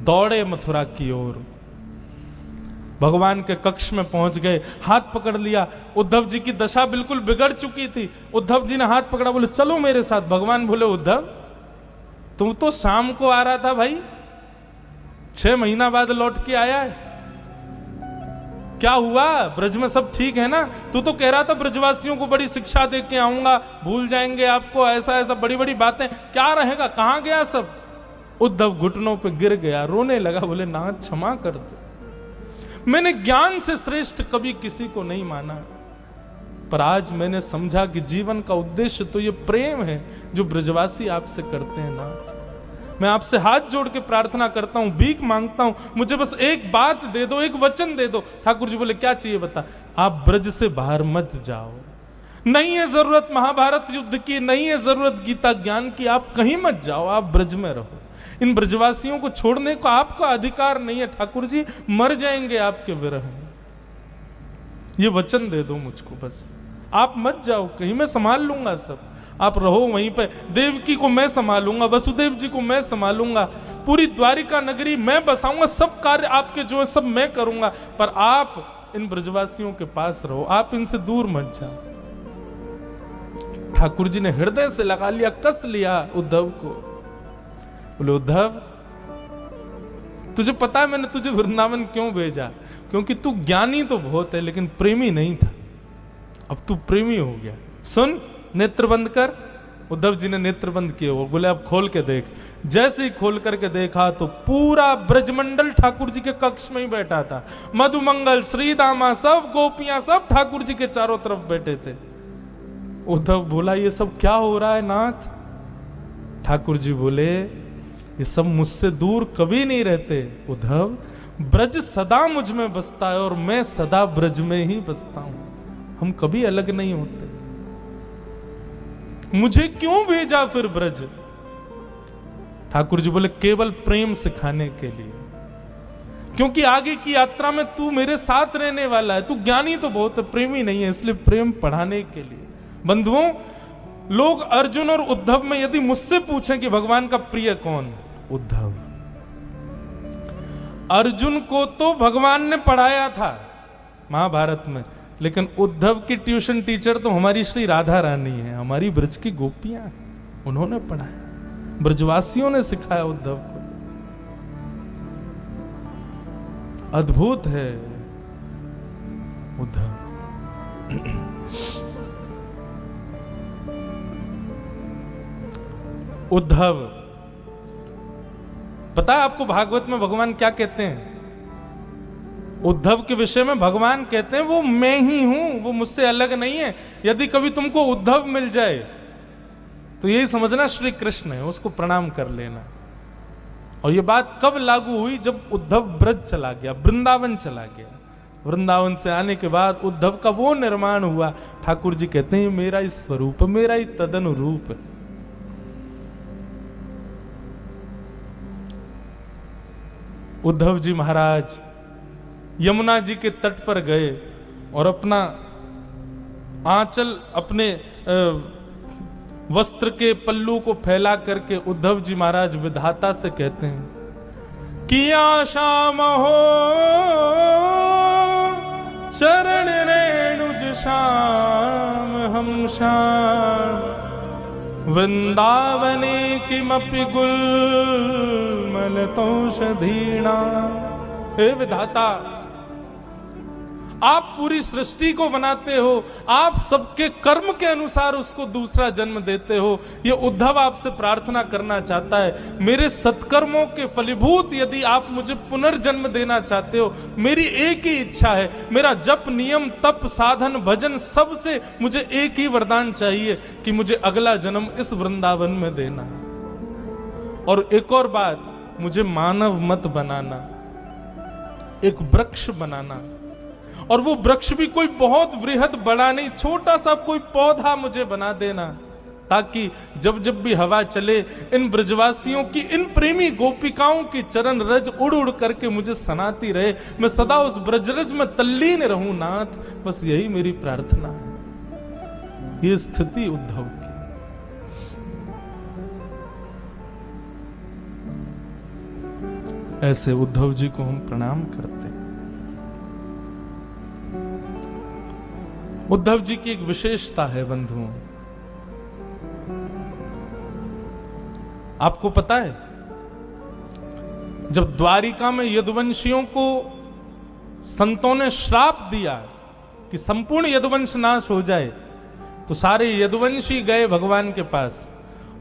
दौड़े मथुरा की ओर। भगवान के कक्ष में पहुंच गए, हाथ पकड़ लिया। उद्धव जी की दशा बिल्कुल बिगड़ चुकी थी। उद्धव जी ने हाथ पकड़ा, बोले चलो मेरे साथ। भगवान बोले उद्धव तू तो शाम को आ रहा था भाई, 6 महीना बाद लौट के आया है, क्या हुआ? ब्रज में सब ठीक है ना? तू तो कह रहा था ब्रजवासियों को बड़ी शिक्षा दे के आऊंगा, भूल जाएंगे आपको, ऐसा ऐसा बड़ी बड़ी बातें, क्या रहेगा, कहां गया सब? उद्धव घुटनों पे गिर गया, रोने लगा, बोले नाथ क्षमा कर दो, मैंने ज्ञान से श्रेष्ठ कभी किसी को नहीं माना, पर आज मैंने समझा कि जीवन का उद्देश्य तो ये प्रेम है जो ब्रजवासी आपसे करते हैं नाथ। मैं आपसे हाथ जोड़ के प्रार्थना करता हूं, भीख मांगता हूं, मुझे बस एक बात दे दो, एक वचन दे दो। ठाकुर जी बोले क्या चाहिए बता? आप ब्रज से बाहर मत जाओ, नहीं है जरूरत महाभारत युद्ध की, नहीं है जरूरत गीता ज्ञान की, आप कहीं मत जाओ, आप ब्रज में रहो। इन ब्रजवासियों को छोड़ने को आपका अधिकार नहीं है ठाकुर जी, मर जाएंगे आपके विरह में, ये वचन दे दो मुझको, बस आप मत जाओ कहीं, मैं संभाल लूंगा सब, आप रहो वहीं पे। देवकी को मैं संभालूंगा, वसुदेव जी को मैं संभालूंगा, पूरी द्वारिका नगरी मैं बसाऊंगा, सब कार्य आपके जो है सब मैं करूंगा, पर आप इन ब्रजवासियों के पास रहो, आप इनसे दूर मत जाओ। ठाकुर जी ने हृदय से लगा लिया, कस लिया उद्धव को। बोले उद्धव तुझे पता है मैंने तुझे वृंदावन क्यों भेजा? क्योंकि तू ज्ञानी तो बहुत है लेकिन प्रेमी नहीं था, अब तू प्रेमी हो गया। सुन, नेत्र बंद कर। उद्धव जी ने नेत्र बंद किए, वो बोले अब खोल के देख। जैसे ही खोल करके देखा तो पूरा ब्रजमंडल ठाकुर जी के कक्ष में ही बैठा था, मधुमंगल, श्रीदामा, सब गोपियां सब ठाकुर जी के चारों तरफ बैठे थे। उद्धव बोला ये सब क्या हो रहा है नाथ? ठाकुर जी बोले ये सब मुझसे दूर कभी नहीं रहते उद्धव, ब्रज सदा मुझ में बसता है और मैं सदा ब्रज में ही बसता हूं, हम कभी अलग नहीं होते। मुझे क्यों भेजा फिर ब्रज? ठाकुर जी बोले केवल प्रेम सिखाने के लिए, क्योंकि आगे की यात्रा में तू मेरे साथ रहने वाला है, तू ज्ञानी तो बहुत है, प्रेमी नहीं है, इसलिए प्रेम पढ़ाने के लिए। बंधुओं, लोग अर्जुन और उद्धव में यदि मुझसे पूछें कि भगवान का प्रिय कौन? उद्धव। अर्जुन को तो भगवान ने पढ़ाया था महाभारत में, लेकिन उद्धव की ट्यूशन टीचर तो हमारी श्री राधा रानी है, हमारी ब्रज की गोपियां, उन्होंने पढ़ाया, ब्रजवासियों ने सिखाया उद्धव को। अद्भुत है उद्धव। उद्धव, पता है आपको भागवत में भगवान क्या कहते हैं? उद्धव के विषय में भगवान कहते हैं वो मैं ही हूं, वो मुझसे अलग नहीं है। यदि कभी तुमको उद्धव मिल जाए तो यही समझना श्री कृष्ण है, उसको प्रणाम कर लेना। और ये बात कब लागू हुई? जब उद्धव ब्रज चला गया, वृंदावन चला गया। वृंदावन से आने के बाद उद्धव का वो निर्माण हुआ, ठाकुर जी कहते हैं मेरा ही स्वरूप, मेरा ही तदनुरूप है। उद्धव जी महाराज यमुना जी के तट पर गए और अपना आंचल, अपने वस्त्र के पल्लू को फैला करके उद्धव जी महाराज विधाता से कहते हैं कि शाम हो चरण रेणुज श्याम हम श्याम, वृंदावने किमपि गुलमलतौषधीणा। हे विधाता, आप पूरी सृष्टि को बनाते हो, आप सबके कर्म के अनुसार उसको दूसरा जन्म देते हो। ये उद्धव आपसे प्रार्थना करना चाहता है, मेरे सत्कर्मों के फलीभूत यदि आप मुझे पुनर्जन्म देना चाहते हो, मेरी एक ही इच्छा है, मेरा जप, नियम, तप, साधन, भजन, सबसे मुझे एक ही वरदान चाहिए कि मुझे अगला जन्म इस वृंदावन में देना। और एक और बात, मुझे मानव मत बनाना, एक वृक्ष बनाना, और वो वृक्ष भी कोई बहुत वृहद बड़ा नहीं, छोटा सा कोई पौधा मुझे बना देना, ताकि जब जब भी हवा चले इन ब्रजवासियों की, इन प्रेमी गोपिकाओं की चरण रज उड़ उड़ करके मुझे सनाती रहे, मैं सदा उस ब्रजरज में तल्लीन रहूं नाथ, बस यही मेरी प्रार्थना है। ये स्थिति उद्धव की। ऐसे उद्धव जी को हम प्रणाम करते हैं। उद्धव जी की एक विशेषता है बंधुओं, आपको पता है जब द्वारिका में यदुवंशियों को संतों ने श्राप दिया कि संपूर्ण यदुवंश नाश हो जाए, तो सारे यदुवंशी गए भगवान के पास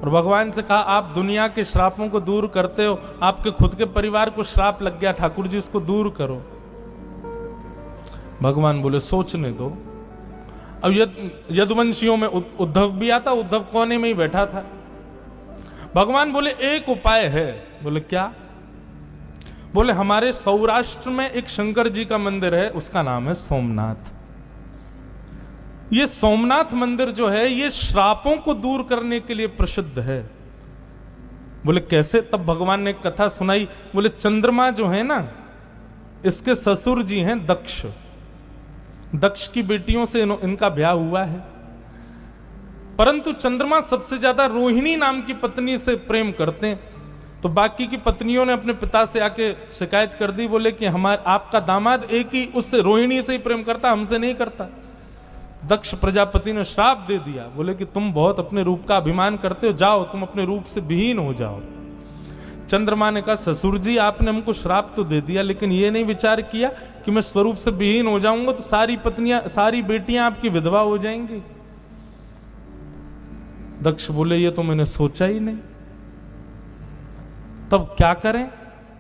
और भगवान से कहा आप दुनिया के श्रापों को दूर करते हो, आपके खुद के परिवार को श्राप लग गया, ठाकुर जी इसको दूर करो। भगवान बोले सोचने दो। अब यदुवंशियों में उद्धव भी आता, उद्धव कोने में ही बैठा था। भगवान बोले एक उपाय है। बोले क्या? बोले हमारे सौराष्ट्र में एक शंकर जी का मंदिर है, उसका नाम है सोमनाथ। ये सोमनाथ मंदिर जो है ये श्रापों को दूर करने के लिए प्रसिद्ध है। बोले कैसे? तब भगवान ने कथा सुनाई। बोले चंद्रमा जो है ना, इसके ससुर जी हैं दक्ष। दक्ष की बेटियों से इनका ब्याह हुआ है, परंतु चंद्रमा सबसे ज्यादा रोहिणी नाम की पत्नी से प्रेम करते हैं। तो बाकी की पत्नियों ने अपने पिता से आके शिकायत कर दी, बोले कि आपका दामाद एक ही उससे रोहिणी से ही प्रेम करता, हमसे नहीं करता। दक्ष प्रजापति ने श्राप दे दिया, बोले कि तुम बहुत अपने रूप का अभिमान करते हो, जाओ तुम अपने रूप से विहीन हो जाओ। चंद्रमा ने कहा ससुर जी आपने हमको श्राप तो दे दिया, लेकिन ये नहीं विचार किया कि मैं स्वरूप से विहीन हो जाऊंगा तो सारी बेटियां आपकी विधवा हो जाएंगी। दक्ष बोले ये तो मैंने सोचा ही नहीं। तब क्या करें?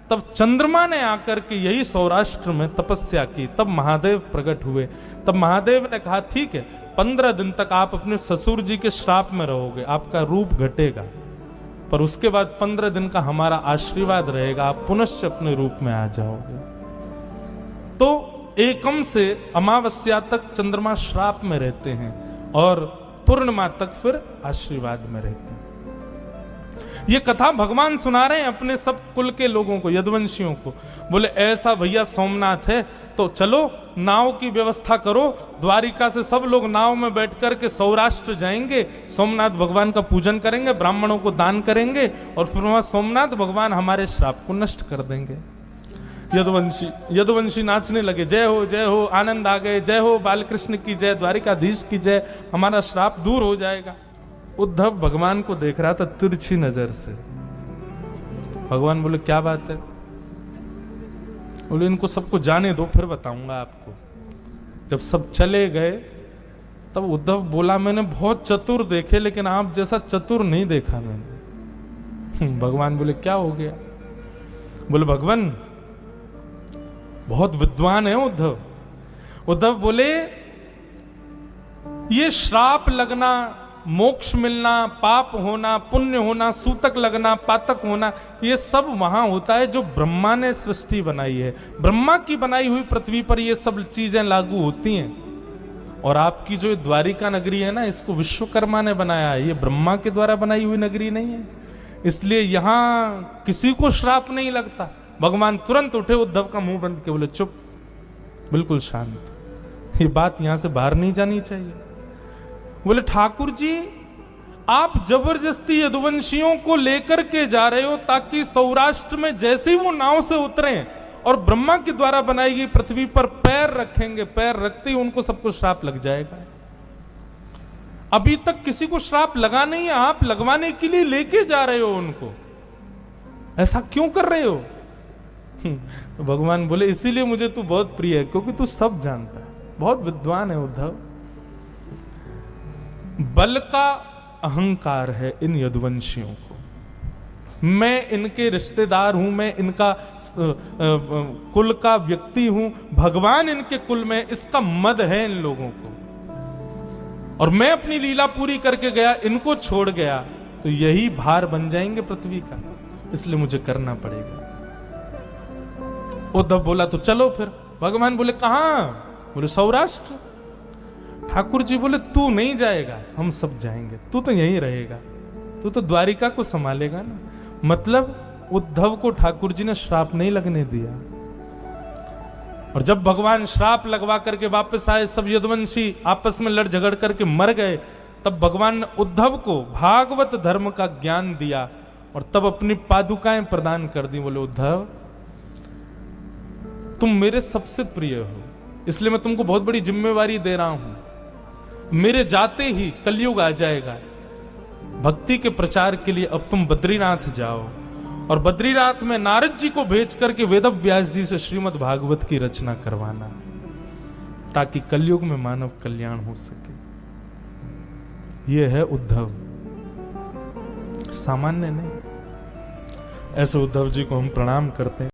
तब चंद्रमा ने आकर के यही सौराष्ट्र में तपस्या की, तब महादेव प्रकट हुए। तब महादेव ने कहा ठीक है 15 दिन तक आप अपने ससुर जी के श्राप में रहोगे, आपका रूप घटेगा, पर उसके बाद 15 दिन का हमारा आशीर्वाद रहेगा, आप पुनश्च अपने रूप में आ जाओगे। तो एकम से अमावस्या तक चंद्रमा श्राप में रहते हैं और पूर्णिमा तक फिर आशीर्वाद में रहते हैं। ये कथा भगवान सुना रहे हैं अपने सब कुल के लोगों को, यदुवंशियों को। बोले ऐसा भैया सोमनाथ है तो चलो नाव की व्यवस्था करो, द्वारिका से सब लोग नाव में बैठ कर के सौराष्ट्र जाएंगे, सोमनाथ भगवान का पूजन करेंगे, ब्राह्मणों को दान करेंगे और फिर वहां सोमनाथ भगवान हमारे श्राप को नष्ट कर देंगे। यदुवंशी नाचने लगे, जय हो आनंद आ गए, जय हो बालकृष्ण की जय, द्वारिकाधीश की जय, हमारा श्राप दूर हो जाएगा। उद्धव भगवान को देख रहा था तिरछी नजर से। भगवान बोले क्या बात है? बोले इनको सबको जाने दो फिर बताऊंगा आपको। जब सब चले गए तब उद्धव बोला मैंने बहुत चतुर देखे लेकिन आप जैसा चतुर नहीं देखा मैंने। भगवान बोले क्या हो गया? बोले भगवान बहुत विद्वान है उद्धव। उद्धव बोले ये श्राप लगना, मोक्ष मिलना, पाप होना, पुण्य होना, सूतक लगना, पातक होना, ये सब वहां होता है जो ब्रह्मा ने सृष्टि बनाई है। ब्रह्मा की बनाई हुई पृथ्वी पर ये सब चीजें लागू होती हैं। और आपकी जो द्वारिका नगरी है ना, इसको विश्वकर्मा ने बनाया है, ये ब्रह्मा के द्वारा बनाई हुई नगरी नहीं है, इसलिए यहां किसी को श्राप नहीं लगता। भगवान तुरंत उठे, उद्धव का मुंह बंद के बोले चुप, बिल्कुल शांत, ये बात यहां से बाहर नहीं जानी चाहिए। बोले ठाकुर जी आप जबरदस्ती यदुवंशियों को लेकर के जा रहे हो ताकि सौराष्ट्र में जैसे ही वो नाव से उतरे और ब्रह्मा के द्वारा बनाई गई पृथ्वी पर पैर रखेंगे, पैर रखते ही उनको सबको श्राप लग जाएगा। अभी तक किसी को श्राप लगा नहीं है, आप लगवाने के लिए लेके जा रहे हो उनको, ऐसा क्यों कर रहे हो? तो भगवान बोले इसीलिए मुझे तू बहुत प्रिय है, क्योंकि तू सब जानता है, बहुत विद्वान है उद्धव। बल का अहंकार है इन यदुवंशियों को। मैं इनके रिश्तेदार हूं, मैं इनका कुल का व्यक्ति हूं, भगवान इनके कुल में, इसका मद है इन लोगों को। और मैं अपनी लीला पूरी करके गया, इनको छोड़ गया तो यही भार बन जाएंगे पृथ्वी का, इसलिए मुझे करना पड़ेगा। उद्धव बोला तो चलो फिर। भगवान बोले कहां? बोले सौराष्ट्र। ठाकुर जी बोले तू नहीं जाएगा, हम सब जाएंगे, तू तो यहीं रहेगा, तू तो द्वारिका को संभालेगा ना। मतलब उद्धव को ठाकुर जी ने श्राप नहीं लगने दिया। और जब भगवान श्राप लगवा करके वापस आए, सब यदुवंशी आपस में लड़ झगड़ करके मर गए, तब भगवान ने उद्धव को भागवत धर्म का ज्ञान दिया और तब अपनी पादुकाएं प्रदान कर दी। बोले उद्धव तुम मेरे सबसे प्रिय हो, इसलिए मैं तुमको बहुत बड़ी जिम्मेवारी दे रहा हूं। मेरे जाते ही कलयुग आ जाएगा, भक्ति के प्रचार के लिए अब तुम बद्रीनाथ जाओ और बद्रीनाथ में नारद जी को भेज करके वेदव्यास जी से श्रीमद् भागवत की रचना करवाना, ताकि कलयुग में मानव कल्याण हो सके। यह है उद्धव, सामान्य नहीं। ऐसे उद्धव जी को हम प्रणाम करते हैं।